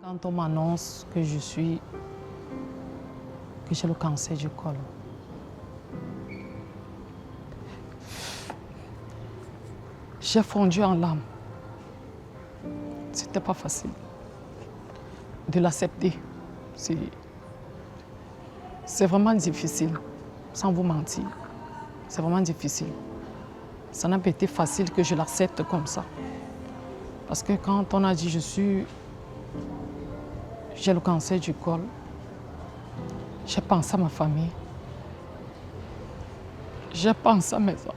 Quand on m'annonce que j'ai le cancer du col, j'ai fondu en larmes. C'était pas facile de l'accepter. C'est vraiment difficile, sans vous mentir. C'est vraiment difficile. Ça n'a pas été facile que je l'accepte comme ça. Parce que quand on a dit j'ai le cancer du col, j'ai pensé à ma famille. J'ai pensé à mes enfants.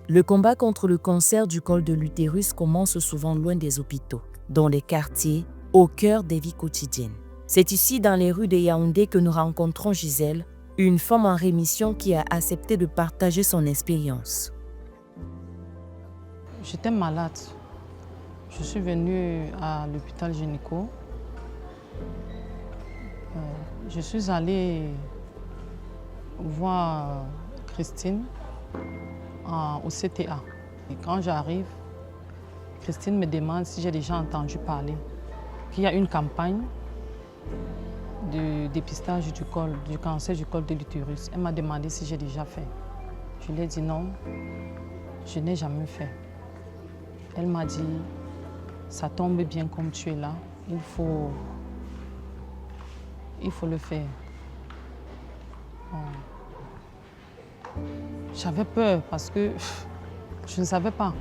Le combat contre le cancer du col de l'utérus commence souvent loin des hôpitaux, dans les quartiers, au cœur des vies quotidiennes. C'est ici, dans les rues de Yaoundé, que nous rencontrons Gisèle, une femme en rémission qui a accepté de partager son expérience. J'étais malade. Je suis venue à l'hôpital gynéco. Je suis allée voir Christine au CTA. Et quand j'arrive, Christine me demande si j'ai déjà entendu parler qu'il y a une campagne de dépistage du cancer du col de l'utérus. Elle m'a demandé si j'ai déjà fait. Je lui ai dit non, je n'ai jamais fait. Elle m'a dit, ça tombe bien comme tu es là, il faut le faire. Bon. J'avais peur parce que je ne savais pas.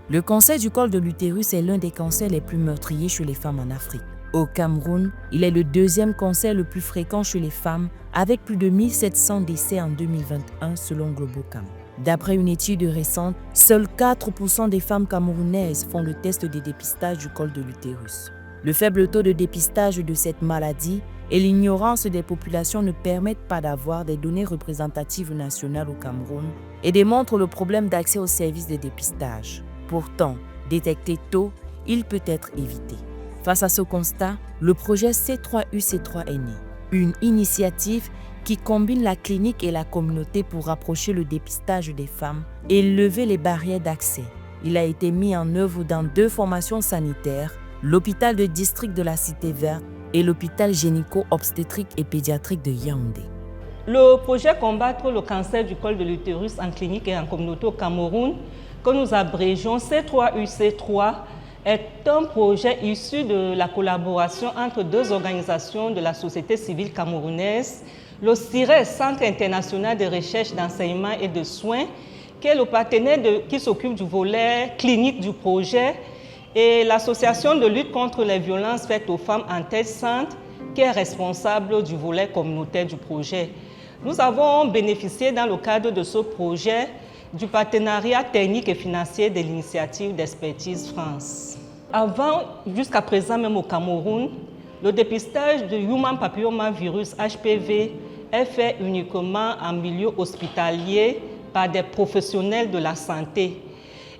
Le cancer du col de l'utérus est l'un des cancers les plus meurtriers chez les femmes en Afrique. Au Cameroun, il est le deuxième cancer le plus fréquent chez les femmes, avec plus de 1700 décès en 2021 selon Globocam. D'après une étude récente, seuls 4% des femmes camerounaises font le test de dépistage du col de l'utérus. Le faible taux de dépistage de cette maladie et l'ignorance des populations ne permettent pas d'avoir des données représentatives nationales au Cameroun et démontrent le problème d'accès aux services de dépistage. Pourtant, détecté tôt, il peut être évité. Face à ce constat, le projet C3UC3 est né, une initiative qui combine la clinique et la communauté pour rapprocher le dépistage des femmes et lever les barrières d'accès. Il a été mis en œuvre dans 2 formations sanitaires, l'hôpital de district de la Cité Verte et l'hôpital gynéco-obstétrique et pédiatrique de Yaoundé. Le projet Combattre le cancer du col de l'utérus en clinique et en communauté au Cameroun, que nous abrégeons C3UC3, est un projet issu de la collaboration entre 2 organisations de la société civile camerounaise, le CIRES, Centre international de recherche, d'enseignement et de soins, qui est le partenaire qui s'occupe du volet clinique du projet, et l'association de lutte contre les violences faites aux femmes en tête centre, qui est responsable du volet communautaire du projet. Nous avons bénéficié dans le cadre de ce projet du partenariat technique et financier de l'initiative d'Expertise France. Avant, jusqu'à présent même au Cameroun, le dépistage de Human Papillomavirus HPV est fait uniquement en milieu hospitalier par des professionnels de la santé.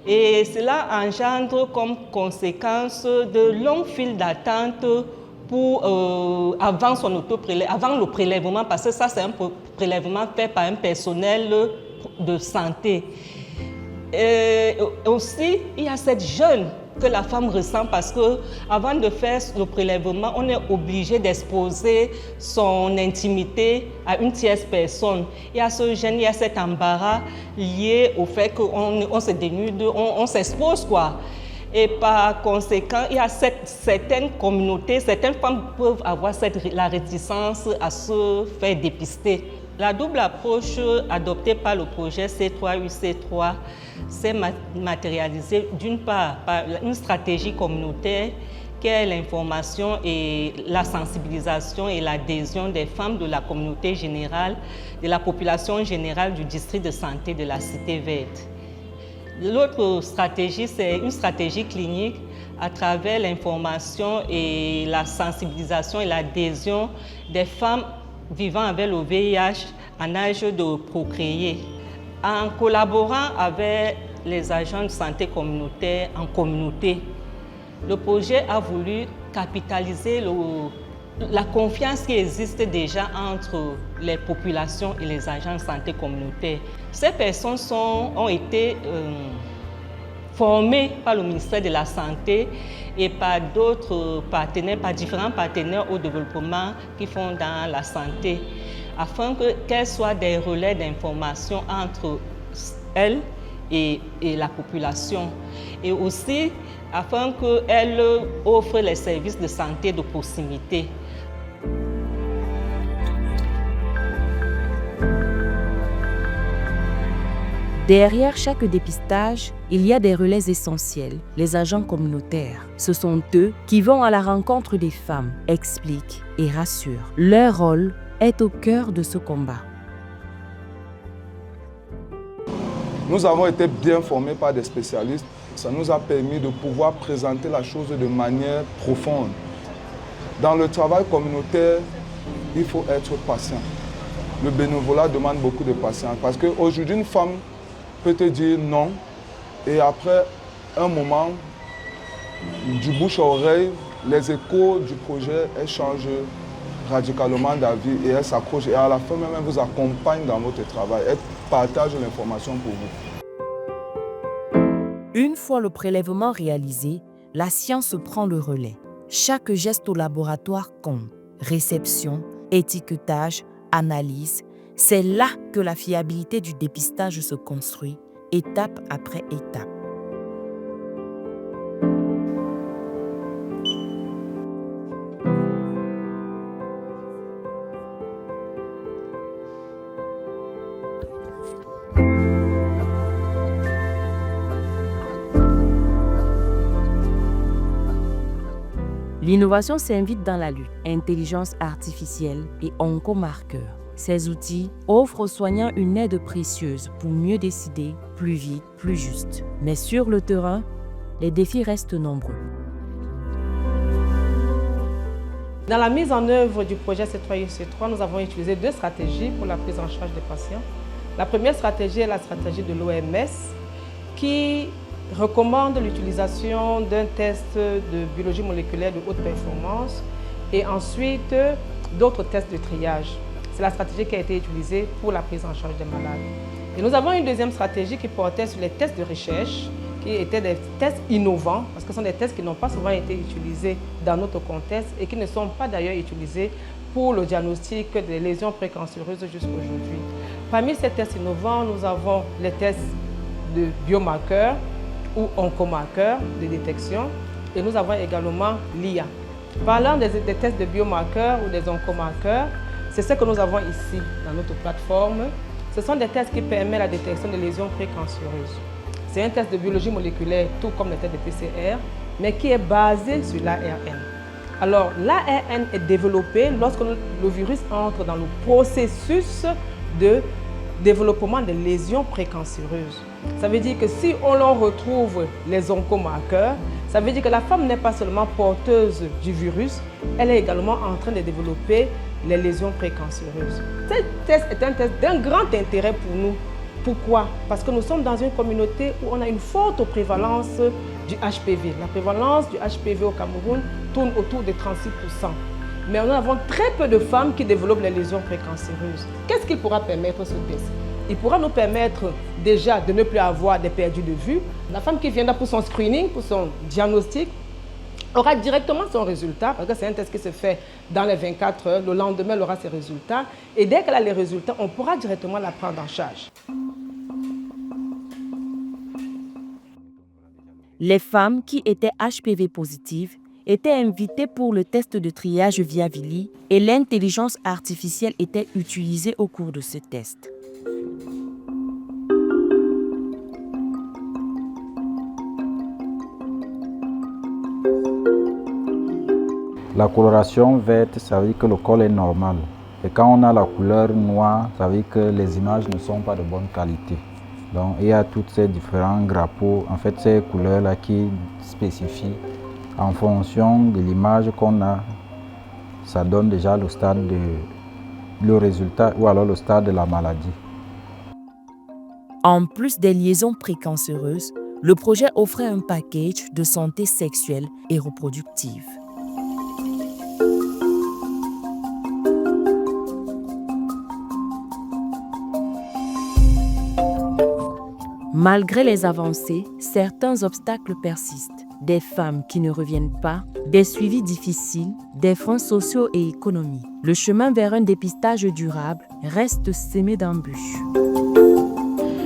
Et cela engendre comme conséquence de longues files d'attente avant le prélèvement, parce que ça c'est un prélèvement fait par un personnel de santé. Et aussi, il y a cette gêne que la femme ressent parce qu'avant de faire le prélèvement, on est obligé d'exposer son intimité à une tierce personne. Il y a ce gêne, il y a cet embarras lié au fait qu'on se dénude, on s'expose quoi. Et par conséquent, il y a certaines communautés, certaines femmes peuvent avoir la réticence à se faire dépister. La double approche adoptée par le projet C3UC3 s'est matérialisée d'une part par une stratégie communautaire qui est l'information et la sensibilisation et l'adhésion des femmes de la communauté générale, de la population générale du district de santé de la Cité Verte. L'autre stratégie, c'est une stratégie clinique à travers l'information et la sensibilisation et l'adhésion des femmes vivant avec le VIH en âge de procréer. En collaborant avec les agents de santé communautaire en communauté. Le projet a voulu capitaliser la confiance qui existe déjà entre les populations et les agents de santé communautaire. Ces personnes ont été formées par le ministère de la Santé et par d'autres partenaires, par différents partenaires au développement qui font dans la santé, afin qu'elles soient des relais d'information entre elles et la population. Et aussi afin qu'elles offrent les services de santé de proximité. Derrière chaque dépistage, il y a des relais essentiels, les agents communautaires. Ce sont eux qui vont à la rencontre des femmes, expliquent et rassurent. Leur rôle est au cœur de ce combat. Nous avons été bien formés par des spécialistes. Ça nous a permis de pouvoir présenter la chose de manière profonde. Dans le travail communautaire, il faut être patient. Le bénévolat demande beaucoup de patience parce qu'aujourd'hui, une femme peut te dire non et après un moment, du bouche à oreille, les échos du projet, elles changent radicalement d'avis et elles s'accrochent et à la fin même, elles vous accompagnent dans votre travail, elles partagent l'information pour vous. Une fois le prélèvement réalisé, la science prend le relais. Chaque geste au laboratoire compte. Réception, étiquetage, analyse. C'est là que la fiabilité du dépistage se construit, étape après étape. L'innovation s'invite dans la lutte, intelligence artificielle et oncomarqueurs. Ces outils offrent aux soignants une aide précieuse pour mieux décider, plus vite, plus juste. Mais sur le terrain, les défis restent nombreux. Dans la mise en œuvre du projet C3IC3, nous avons utilisé 2 stratégies pour la prise en charge des patients. La première stratégie est la stratégie de l'OMS qui recommande l'utilisation d'un test de biologie moléculaire de haute performance et ensuite d'autres tests de triage. C'est la stratégie qui a été utilisée pour la prise en charge des malades. Et nous avons une deuxième stratégie qui portait sur les tests de recherche, qui étaient des tests innovants, parce que ce sont des tests qui n'ont pas souvent été utilisés dans notre contexte et qui ne sont pas d'ailleurs utilisés pour le diagnostic des lésions précancéreuses jusqu'à aujourd'hui. Parmi ces tests innovants, nous avons les tests de biomarqueurs ou oncomarqueurs de détection et nous avons également l'IA. Parlant des tests de biomarqueurs ou des oncomarqueurs, c'est ce que nous avons ici dans notre plateforme. Ce sont des tests qui permettent la détection de lésions précancéreuses. C'est un test de biologie moléculaire, tout comme le test de PCR, mais qui est basé sur l'ARN. Alors, l'ARN est développé lorsque le virus entre dans le processus de développement des lésions précancéreuses. Ça veut dire que si on en retrouve les oncomarqueurs, ça veut dire que la femme n'est pas seulement porteuse du virus, elle est également en train de développer les lésions précancéreuses. Ce test est un test d'un grand intérêt pour nous. Pourquoi? Parce que nous sommes dans une communauté où on a une forte prévalence du HPV. La prévalence du HPV au Cameroun tourne autour de 36%. Mais nous avons très peu de femmes qui développent les lésions précancéreuses. Qu'est-ce qu'il pourra permettre ce test? Il pourra nous permettre déjà de ne plus avoir des perdus de vue. La femme qui viendra pour son screening, pour son diagnostic, aura directement son résultat, parce que c'est un test qui se fait dans les 24 heures. Le lendemain, elle aura ses résultats. Et dès qu'elle a les résultats, on pourra directement la prendre en charge. Les femmes qui étaient HPV positives étaient invitées pour le test de triage via Vili et l'intelligence artificielle était utilisée au cours de ce test. La coloration verte, ça veut dire que le col est normal. Et quand on a la couleur noire, ça veut dire que les images ne sont pas de bonne qualité. Donc il y a tous ces différents grappots, en fait ces couleurs-là qui spécifient en fonction de l'image qu'on a, ça donne déjà le stade le résultat ou alors le stade de la maladie. En plus des liaisons précancéreuses, le projet offrait un package de santé sexuelle et reproductive. Malgré les avancées, certains obstacles persistent. Des femmes qui ne reviennent pas, des suivis difficiles, des freins sociaux et économiques. Le chemin vers un dépistage durable reste semé d'embûches.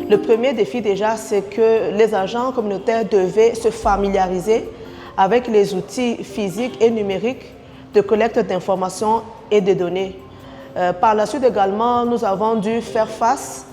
Le premier défi déjà, c'est que les agents communautaires devaient se familiariser avec les outils physiques et numériques de collecte d'informations et de données. Par la suite également, nous avons dû faire face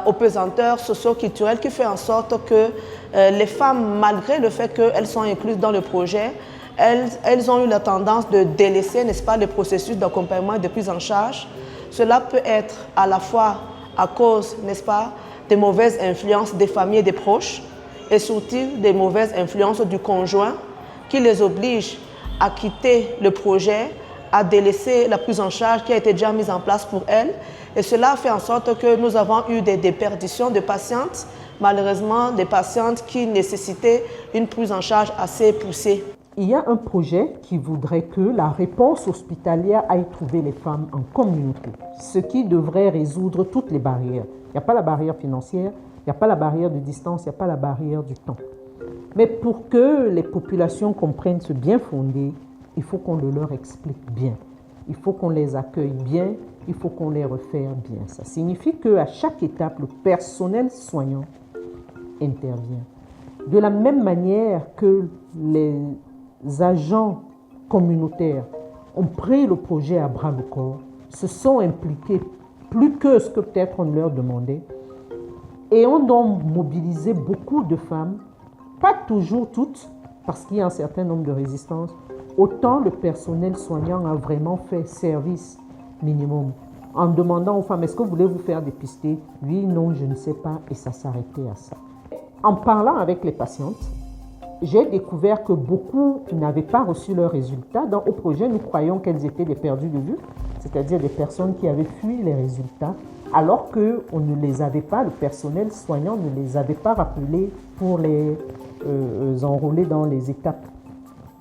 aux pesanteurs socio-culturels qui fait en sorte que les femmes, malgré le fait qu'elles sont incluses dans le projet, elles ont eu la tendance de délaisser, n'est-ce pas, le processus d'accompagnement et de prise en charge. Cela peut être à la fois à cause, n'est-ce pas, des mauvaises influences des familles et des proches, et surtout des mauvaises influences du conjoint qui les obligent à quitter le projet, à délaisser la prise en charge qui a été déjà mise en place pour elles. Et cela fait en sorte que nous avons eu des déperditions de patientes, malheureusement des patientes qui nécessitaient une prise en charge assez poussée. Il y a un projet qui voudrait que la réponse hospitalière aille trouver les femmes en communauté, ce qui devrait résoudre toutes les barrières. Il n'y a pas la barrière financière, il n'y a pas la barrière de distance, il n'y a pas la barrière du temps. Mais pour que les populations comprennent ce bien fondé, il faut qu'on le leur explique bien. Il faut qu'on les accueille bien, il faut qu'on les réfère bien. Ça signifie qu'à chaque étape, le personnel soignant intervient. De la même manière que les agents communautaires ont pris le projet à bras le corps, se sont impliqués plus que ce que peut-être on leur demandait, et ont donc mobilisé beaucoup de femmes, pas toujours toutes, parce qu'il y a un certain nombre de résistances. Autant le personnel soignant a vraiment fait service minimum en demandant aux femmes, est-ce que vous voulez vous faire dépister? Oui, non, je ne sais pas, et ça s'arrêtait à ça. En parlant avec les patientes, j'ai découvert que beaucoup n'avaient pas reçu leurs résultats. Au projet, nous croyons qu'elles étaient des perdues de vue, c'est-à-dire des personnes qui avaient fui les résultats, alors qu'on ne les avait pas, le personnel soignant ne les avait pas rappelés pour les enrôler dans les étapes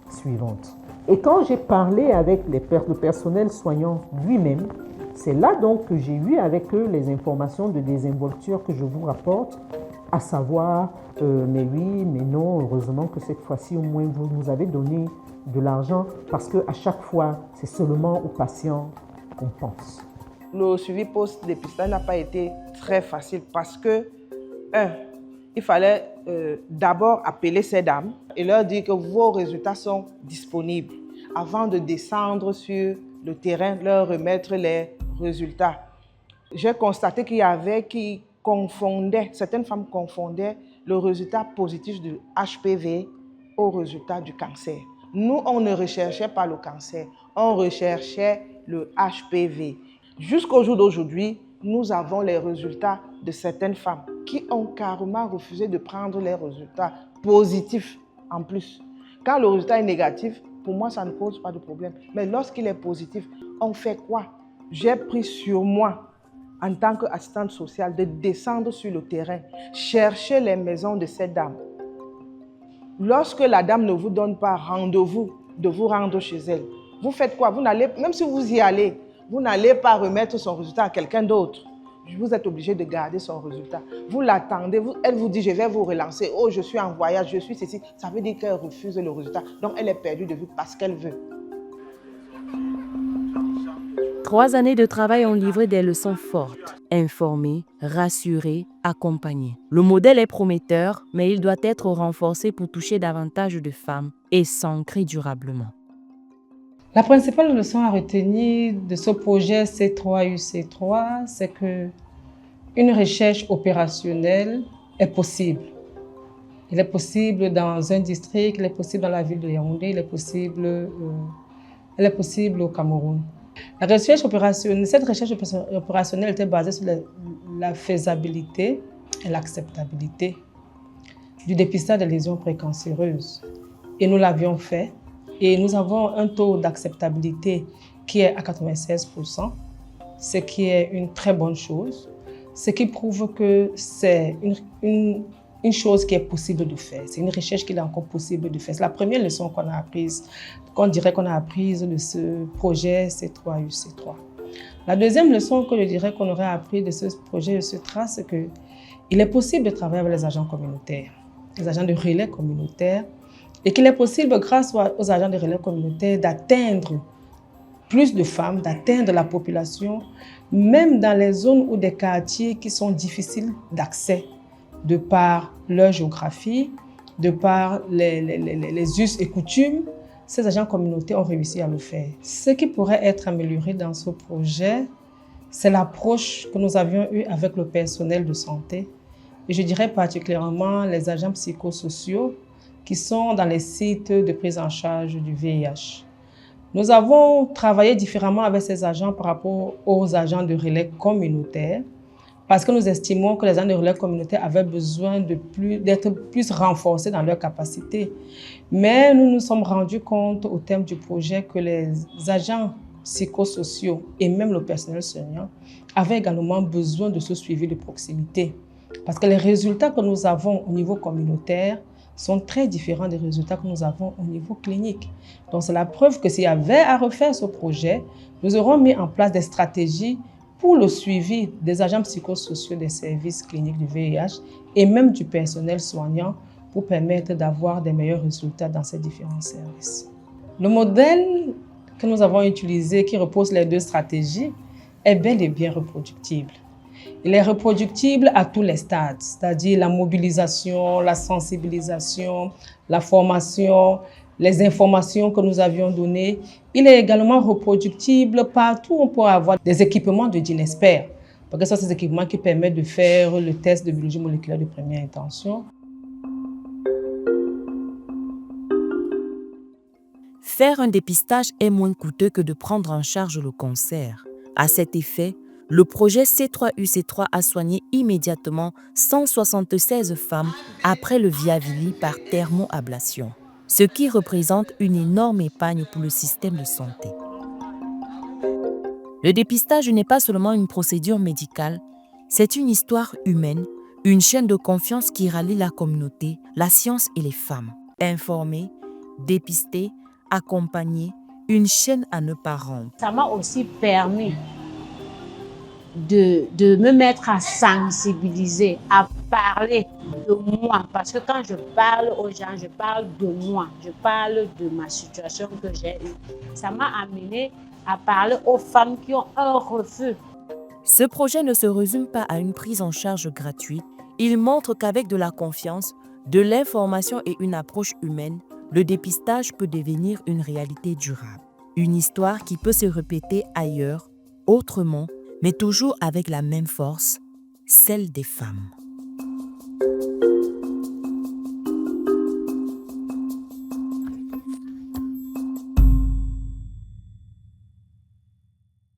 suivantes. Et quand j'ai parlé avec le personnel soignant lui-même, c'est là donc que j'ai eu avec eux les informations de désinvolture que je vous rapporte, à savoir, mais oui, mais non, heureusement que cette fois-ci au moins vous nous avez donné de l'argent, parce qu'à chaque fois, c'est seulement aux patients qu'on pense. Le suivi post-dépistage n'a pas été très facile parce que, il fallait d'abord appeler ces dames et leur dire que vos résultats sont disponibles avant de descendre sur le terrain, leur remettre les résultats. J'ai constaté qu'il y avait qui confondaient, certaines femmes confondaient le résultat positif du HPV au résultat du cancer. Nous, on ne recherchait pas le cancer, on recherchait le HPV. Jusqu'au jour d'aujourd'hui, nous avons les résultats de certaines femmes qui ont carrément refusé de prendre les résultats positifs en plus. Quand le résultat est négatif, pour moi, ça ne pose pas de problème. Mais lorsqu'il est positif, on fait quoi? J'ai pris sur moi, en tant qu'assistante sociale, de descendre sur le terrain, chercher les maisons de ces dames. Lorsque la dame ne vous donne pas rendez-vous de vous rendre chez elle, vous faites quoi? Vous n'allez, même si vous y allez, vous n'allez pas remettre son résultat à quelqu'un d'autre. Vous êtes obligé de garder son résultat. Vous l'attendez, elle vous dit, je vais vous relancer. Oh, je suis en voyage, je suis ceci. Ça veut dire qu'elle refuse le résultat. Donc, elle est perdue de vue parce qu'elle veut. 3 années de travail ont livré des leçons fortes. Informer, rassurer, accompagner. Le modèle est prometteur, mais il doit être renforcé pour toucher davantage de femmes et s'ancrer durablement. La principale leçon à retenir de ce projet C3UC3, c'est qu'une recherche opérationnelle est possible. Il est possible dans un district, il est possible dans la ville de Yaoundé, elle est possible au Cameroun. Cette recherche opérationnelle était basée sur la faisabilité et l'acceptabilité du dépistage des lésions précancéreuses. Et nous l'avions fait. Et nous avons un taux d'acceptabilité qui est à 96%, ce qui est une très bonne chose. ce qui prouve que c'est une chose qui est possible de faire. C'est une recherche qu'il est encore possible de faire. C'est la première leçon qu'on a apprise, qu'on dirait qu'on a apprise de ce projet C3UC3. La deuxième leçon que je dirais qu'on aurait appris de ce projet UC3, c'est qu'il est possible de travailler avec les agents communautaires, les agents de relais communautaires, et qu'il est possible, grâce aux agents de relais communautaires, d'atteindre plus de femmes, d'atteindre la population, même dans les zones ou des quartiers qui sont difficiles d'accès, de par leur géographie, de par les us et coutumes. Ces agents communautaires ont réussi à le faire. Ce qui pourrait être amélioré dans ce projet, c'est l'approche que nous avions eue avec le personnel de santé. Et je dirais particulièrement les agents psychosociaux qui sont dans les sites de prise en charge du VIH. Nous avons travaillé différemment avec ces agents par rapport aux agents de relais communautaires parce que nous estimons que les agents de relais communautaires avaient besoin d'être plus renforcés dans leurs capacités. Mais nous nous sommes rendus compte au terme du projet que les agents psychosociaux et même le personnel soignant avaient également besoin de ce suivi de proximité. Parce que les résultats que nous avons au niveau communautaire sont très différents des résultats que nous avons au niveau clinique. Donc c'est la preuve que s'il y avait à refaire ce projet, nous aurons mis en place des stratégies pour le suivi des agents psychosociaux des services cliniques du VIH et même du personnel soignant pour permettre d'avoir des meilleurs résultats dans ces différents services. Le modèle que nous avons utilisé, qui repose sur les deux stratégies, est bel et bien reproductible. Il est reproductible à tous les stades, c'est-à-dire la mobilisation, la sensibilisation, la formation, les informations que nous avions données. Il est également reproductible partout où on pourra avoir des équipements de DINESPER, parce que ce sont ces équipements qui permettent de faire le test de biologie moléculaire de première intention. Faire un dépistage est moins coûteux que de prendre en charge le cancer. À cet effet, le projet C3UC3 a soigné immédiatement 176 femmes après le Viavili par thermoablation, ce qui représente une énorme épargne pour le système de santé. Le dépistage n'est pas seulement une procédure médicale, c'est une histoire humaine, une chaîne de confiance qui rallie la communauté, la science et les femmes. Informer, dépister, accompagner, une chaîne à ne pas rompre. Ça m'a aussi permis de me mettre à sensibiliser, à parler de moi. Parce que quand je parle aux gens, je parle de moi. Je parle de ma situation que j'ai eue. Ça m'a amené à parler aux femmes qui ont un refus. Ce projet ne se résume pas à une prise en charge gratuite. Il montre qu'avec de la confiance, de l'information et une approche humaine, le dépistage peut devenir une réalité durable. Une histoire qui peut se répéter ailleurs, autrement, mais toujours avec la même force, celle des femmes.